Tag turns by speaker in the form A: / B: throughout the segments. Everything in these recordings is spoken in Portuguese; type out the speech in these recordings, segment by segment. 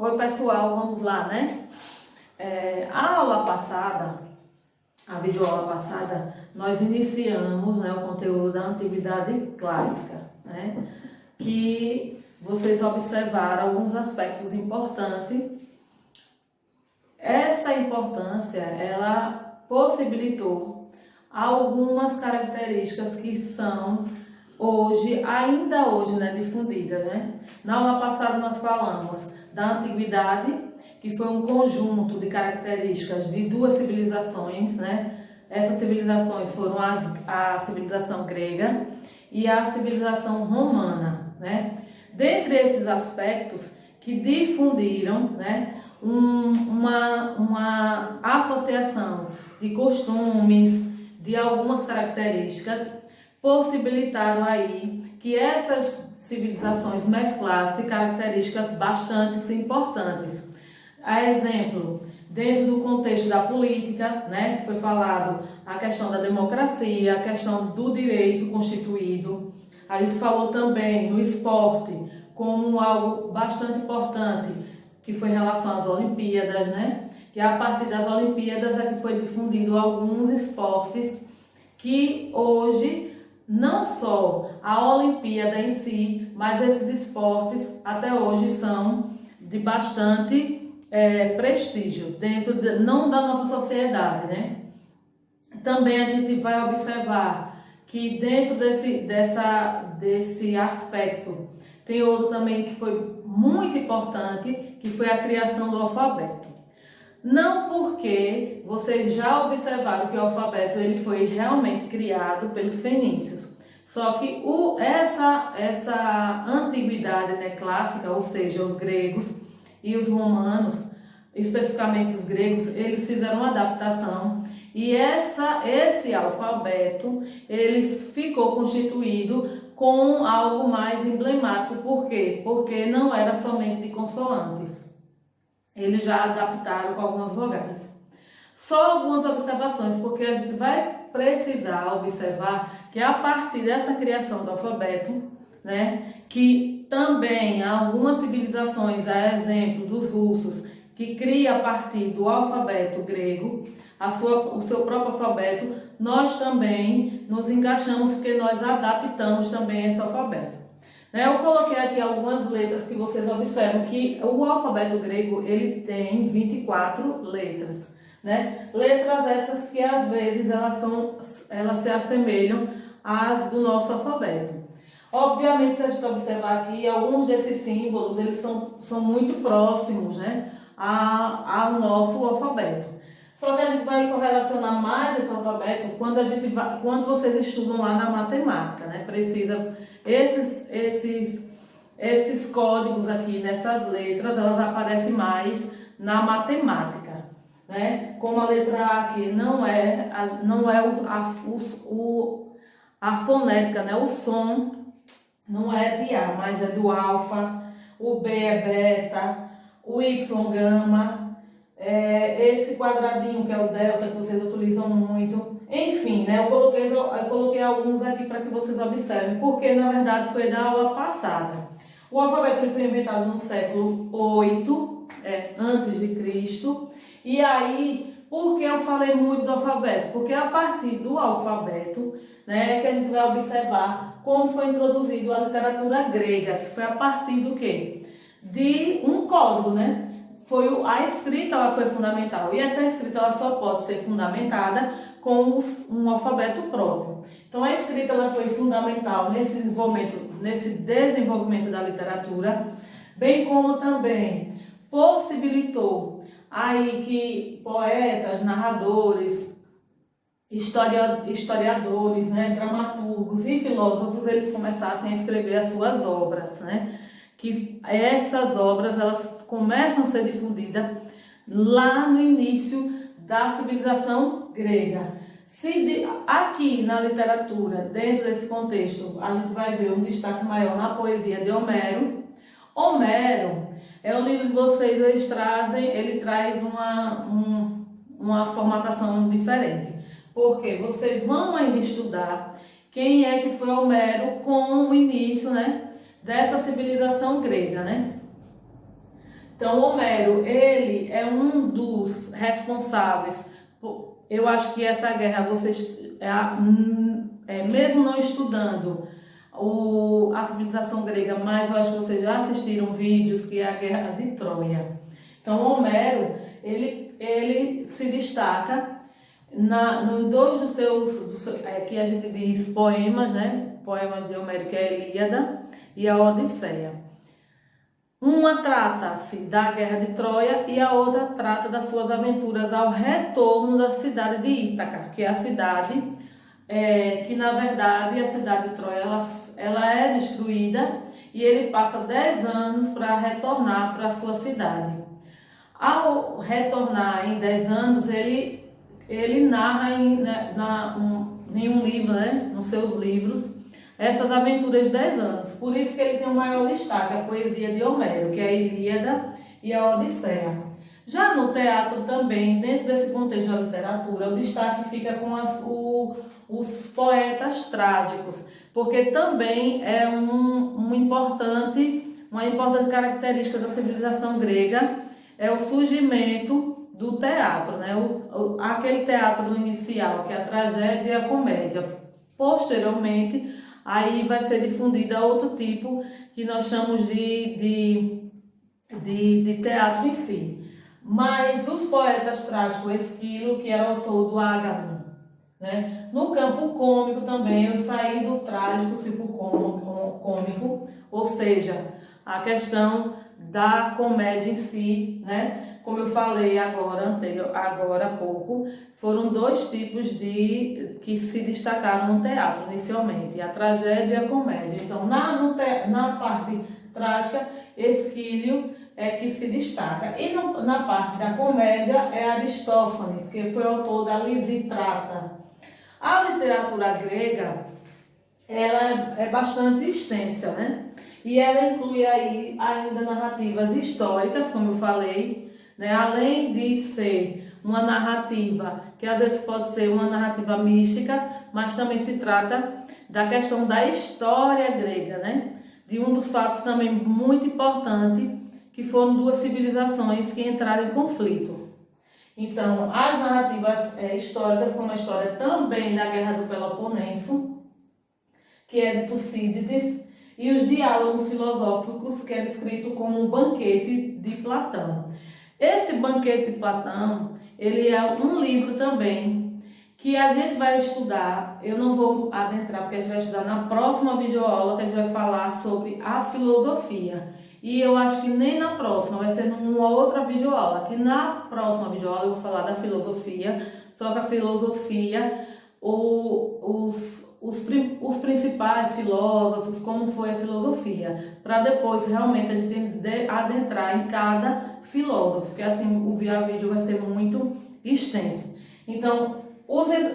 A: Oi pessoal, vamos lá, né? A aula passada, a videoaula passada, nós iniciamos, né, o conteúdo da Antiguidade Clássica, né? Que vocês observaram alguns aspectos importantes. Essa importância, ela possibilitou algumas características que são ainda hoje, né, difundidas, né? Na aula passada nós falamos da antiguidade, que foi um conjunto de características de duas civilizações, né? Essas civilizações foram a civilização grega e a civilização romana, né? Dentre esses aspectos que difundiram, né, uma associação de costumes, de algumas características, possibilitaram aí que essas civilizações mesclassem características bastante importantes. A exemplo, dentro do contexto da política, né, que foi falado a questão da democracia, a questão do direito constituído. A gente falou também no esporte como algo bastante importante, que foi em relação às Olimpíadas, né? Que a partir das Olimpíadas é que foi difundido alguns esportes que hoje, não só a Olimpíada em si, mas esses esportes até hoje são de bastante prestígio, não da nossa sociedade, né? Também a gente vai observar que dentro desse aspecto tem outro também que foi muito importante, que foi a criação do alfabeto. Não porque vocês já observaram que o alfabeto ele foi realmente criado pelos fenícios. Só que essa antiguidade, né, clássica, ou seja, os gregos e os romanos, especificamente os gregos, eles fizeram uma adaptação e esse alfabeto ele ficou constituído com algo mais emblemático. Por quê? Porque não era somente de consoantes. Eles já adaptaram com algumas vogais. Só algumas observações, porque a gente vai precisar observar que a partir dessa criação do alfabeto, né, que também algumas civilizações, a exemplo dos russos, que cria a partir do alfabeto grego, o seu próprio alfabeto, nós também nos encaixamos porque nós adaptamos também esse alfabeto. Eu coloquei aqui algumas letras que vocês observam que o alfabeto grego ele tem 24 letras, né? Letras essas que às vezes elas se assemelham às do nosso alfabeto. Obviamente, se a gente observar aqui, alguns desses símbolos eles são muito próximos, né, ao nosso alfabeto. Só que a gente vai correlacionar mais esse alfabeto quando vocês estudam lá na matemática, né? Precisa esses códigos aqui nessas letras, elas aparecem mais na matemática, né? Como a letra A aqui não é a fonética, né? O som não é de A, mas é do alfa. O B é beta, o Y gama. Esse quadradinho que é o delta, que vocês utilizam muito. Enfim, né, eu coloquei alguns aqui para que vocês observem, porque na verdade foi da aula passada. O alfabeto ele foi inventado no século 8 antes de Cristo. E aí, por que eu falei muito do alfabeto? Porque a partir do alfabeto, né, que a gente vai observar como foi introduzido a literatura grega, que foi a partir do quê? De um código, né? A escrita ela foi fundamental, e essa escrita ela só pode ser fundamentada com um alfabeto próprio. Então a escrita ela foi fundamental nesse desenvolvimento da literatura, bem como também possibilitou aí que poetas, narradores, historiadores, né, dramaturgos e filósofos eles começassem a escrever as suas obras, né? Que essas obras elas começam a ser difundidas lá no início da civilização grega. Aqui na literatura, dentro desse contexto, a gente vai ver um destaque maior na poesia de Homero. Homero é o livro de vocês, ele traz uma formatação diferente. Porque vocês vão ainda estudar quem é que foi Homero com o início, né, dessa civilização grega, né? Então, Homero, ele é um dos responsáveis. Eu acho que essa guerra, vocês, mesmo não estudando a civilização grega, mas eu acho que vocês já assistiram vídeos, que é a Guerra de Troia. Então, Homero, ele se destaca em dois dos seus, que a gente diz poemas, né? Poemas de Homero, que é a Ilíada e a Odisseia. Uma trata-se da Guerra de Troia e a outra trata das suas aventuras ao retorno da cidade de Ítaca, que é a cidade que, na verdade, a cidade de Troia ela é destruída e ele passa 10 anos para retornar para a sua cidade. Ao retornar em 10 anos, ele narra em um livro, né, nos seus livros, essas aventuras de 10 anos. Por isso que ele tem o maior destaque, a poesia de Homero, que é a Ilíada e a Odisseia. Já no teatro também, dentro desse contexto da literatura, o destaque fica com os poetas trágicos, porque também é uma importante característica da civilização grega, é o surgimento do teatro, né? Aquele teatro inicial, que é a tragédia e a comédia. Posteriormente, aí vai ser difundida outro tipo, que nós chamamos de teatro em si. Mas os poetas trágicos, Esquilo, que era autor do Ágamo, né? No campo cômico também, eu saí do trágico, fui para o cômico, ou seja, a questão da comédia em si, né? Como eu falei agora há pouco, foram dois tipos que se destacaram no teatro inicialmente, a tragédia e a comédia. Então, na parte trágica, Esquilo é que se destaca. E na parte da comédia é Aristófanes, que foi autor da Lisístrata. A literatura grega, ela é bastante extensa, né? E ela inclui aí ainda narrativas históricas, como eu falei, né? Além de ser uma narrativa, que às vezes pode ser uma narrativa mística, mas também se trata da questão da história grega, né? De um dos fatos também muito importante, que foram duas civilizações que entraram em conflito. Então, as narrativas históricas, como a história também da Guerra do Peloponeso, que é de Tucídides, e os diálogos filosóficos, que é descrito como um banquete de Platão. Esse banquete de Platão, ele é um livro também, que a gente vai estudar, eu não vou adentrar, porque a gente vai estudar na próxima videoaula, que a gente vai falar sobre a filosofia. E eu acho que nem na próxima, vai ser numa outra videoaula, que na próxima videoaula eu vou falar da filosofia, só que a filosofia, os principais filósofos, como foi a filosofia, para depois realmente a gente adentrar em cada filósofo, porque assim o vídeo vai ser muito extenso. Então,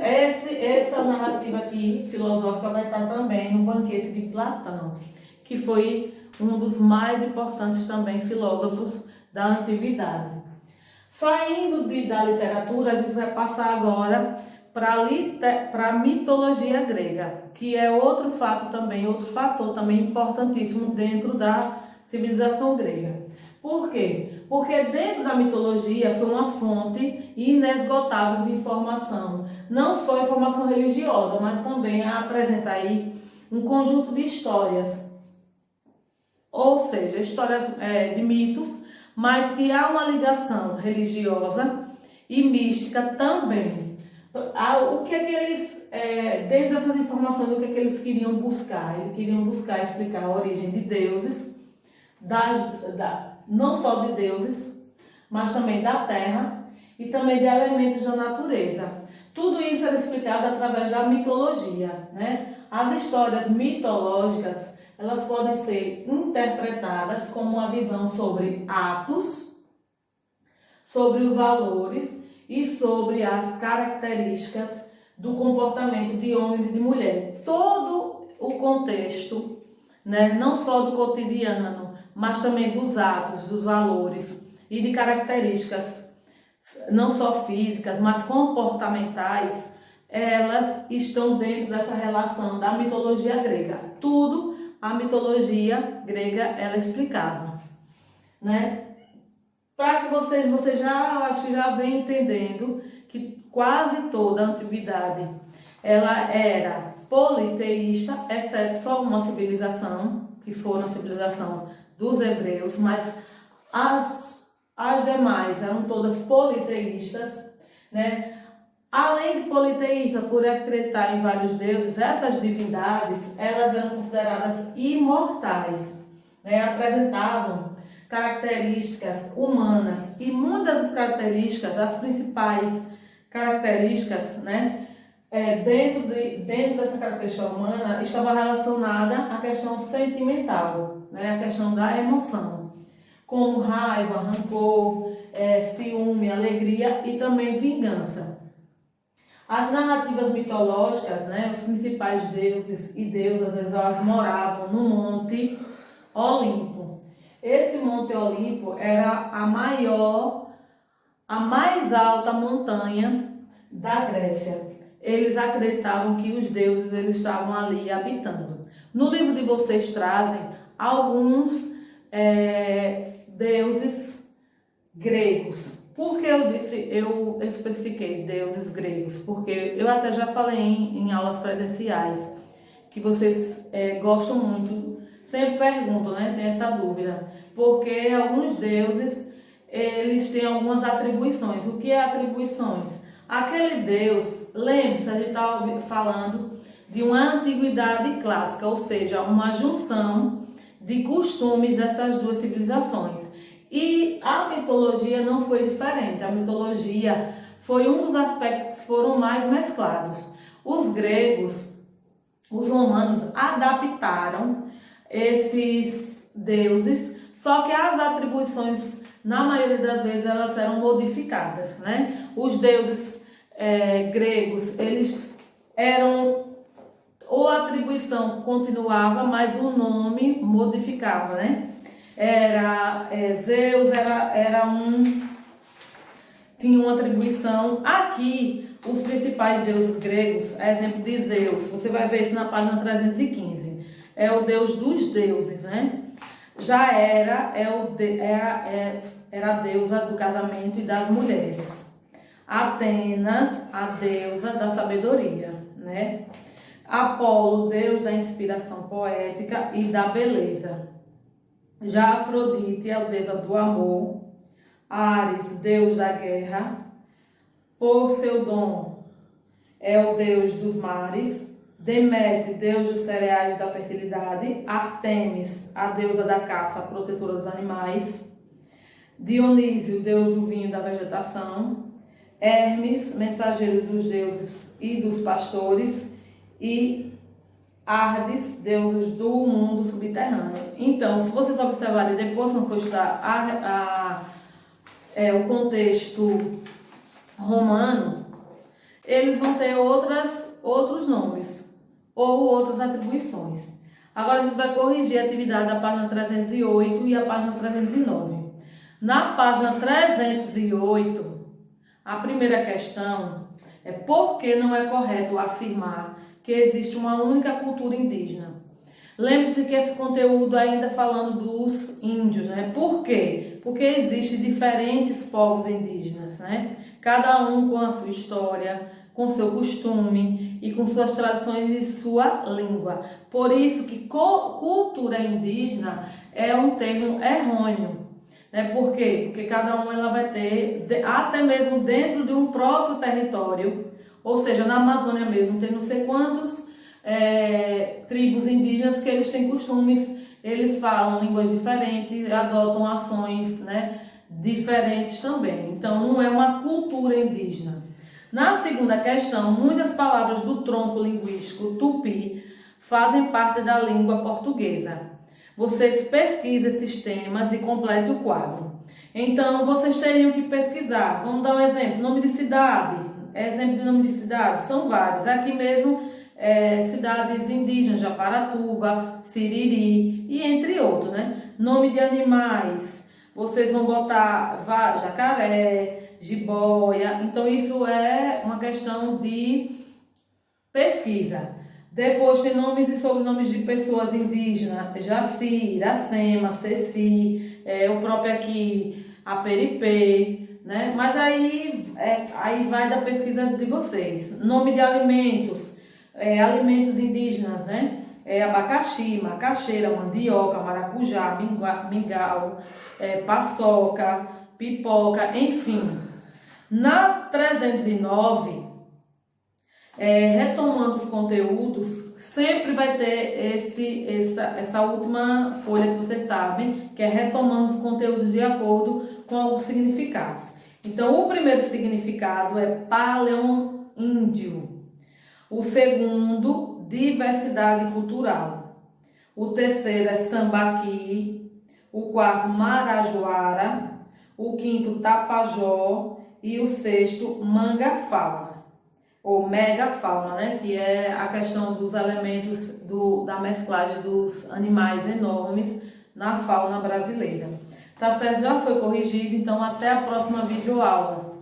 A: essa narrativa aqui, filosófica, vai estar também no banquete de Platão, que foi um dos mais importantes também filósofos da antiguidade. Saindo da literatura, a gente vai passar agora para a mitologia grega, que é outro fator também importantíssimo dentro da civilização grega. Por quê? Porque dentro da mitologia foi uma fonte inesgotável de informação, não só informação religiosa, mas também apresenta aí um conjunto de histórias, ou seja, histórias de mitos, mas que há uma ligação religiosa e mística também. O que é que eles, dentro dessas informações, o que é que eles queriam buscar? Eles queriam buscar explicar a origem de deuses, não só de deuses, mas também da terra e também de elementos da natureza. Tudo isso era explicado através da mitologia, né? As histórias mitológicas, elas podem ser interpretadas como uma visão sobre atos, sobre os valores e sobre as características do comportamento de homens e de mulheres. Todo o contexto, né, não só do cotidiano, mas também dos atos, dos valores e de características, não só físicas, mas comportamentais, elas estão dentro dessa relação da mitologia grega. Tudo a mitologia grega ela explicava, né? Para que você já, acho que já vem entendendo que quase toda a antiguidade ela era politeísta, exceto só uma civilização, que foi a civilização dos hebreus, mas as demais eram todas politeístas, né? Além de politeísta, por acreditar em vários deuses, essas divindades, elas eram consideradas imortais, né? Apresentavam características humanas e muitas das características, as principais características, né? Dentro dessa característica humana, estava relacionada à questão sentimental, né? A questão da emoção, como raiva, rancor, ciúme, alegria e também vingança. As narrativas mitológicas, né, os principais deuses e deusas, elas moravam no Monte Olimpo. Esse Monte Olimpo era a mais alta montanha da Grécia. Eles acreditavam que os deuses eles estavam ali habitando. No livro de vocês trazem alguns deuses gregos. Por que eu especifiquei deuses gregos? Porque eu até já falei em aulas presenciais que vocês gostam muito, sempre perguntam, né? Tem essa dúvida. Porque alguns deuses, eles têm algumas atribuições. O que é atribuições? Aquele deus, lembre-se, a gente está falando de uma antiguidade clássica, ou seja, uma junção de costumes dessas duas civilizações. E a mitologia não foi diferente. A mitologia foi um dos aspectos que foram mais mesclados. Os gregos, os romanos adaptaram esses deuses, só que as atribuições, na maioria das vezes, elas eram modificadas, né? Os deuses gregos, eles eram, ou a atribuição continuava, mas o nome modificava, né? Zeus tinha uma atribuição. Aqui, os principais deuses gregos, exemplo de Zeus, você vai ver isso na página 315, é o deus dos deuses, né? Já era a deusa do casamento e das mulheres. Atenas, a deusa da sabedoria, né? Apolo, deus da inspiração poética e da beleza. Já Afrodite é a deusa do amor. Ares, deus da guerra. Poseidon é o deus dos mares. Deméter, deus dos cereais e da fertilidade. Artemis, a deusa da caça, protetora dos animais. Dionísio, deus do vinho e da vegetação. Hermes, mensageiro dos deuses e dos pastores. E Hades, deuses do mundo subterrâneo. Então, se vocês observarem depois, quando for estudar o contexto romano, eles vão ter outros nomes ou outras atribuições. Agora a gente vai corrigir a atividade da página 308 e a página 309. Na página 308, a primeira questão é por que não é correto afirmar que existe uma única cultura indígena. Lembre-se que esse conteúdo ainda falando dos índios, né? Por quê? Porque existem diferentes povos indígenas, né? Cada um com a sua história, com seu costume e com suas tradições e sua língua. Por isso que cultura indígena é um termo errôneo. Por quê? Porque cada um ela vai ter, até mesmo dentro de um próprio território, ou seja, na Amazônia mesmo, tem não sei quantos tribos indígenas que eles têm costumes, eles falam línguas diferentes, adotam ações, né, diferentes também. Então, não é uma cultura indígena. Na segunda questão, muitas palavras do tronco linguístico tupi fazem parte da língua portuguesa. Vocês pesquisem esses temas e completem o quadro. Então, vocês teriam que pesquisar. Vamos dar um exemplo. Nome de cidade. Exemplo de nome de cidade. São vários. Aqui mesmo, cidades indígenas, Japaratuba, Siriri e entre outros, né? Nome de animais. Vocês vão botar jacaré, jiboia. Então, isso é uma questão de pesquisa. Depois tem nomes e sobrenomes de pessoas indígenas, Jaci, Iracema, Ceci, o próprio aqui, a peripê, né? Mas aí vai da pesquisa de vocês. Nome de alimentos, alimentos indígenas, né? Abacaxi, macaxeira, mandioca, maracujá, mingau, paçoca, pipoca, enfim. Na 309, retomando os conteúdos, sempre vai ter essa última folha que vocês sabem, que é retomando os conteúdos de acordo com os significados. Então, o primeiro significado é paleoíndio. O segundo, diversidade cultural. O terceiro é sambaqui. O quarto, marajoara. O quinto, tapajó. E o sexto, mangafauna. Ou megafauna, né? Que é a questão dos elementos da mesclagem dos animais enormes na fauna brasileira. Tá certo? Já foi corrigido, então até a próxima videoaula.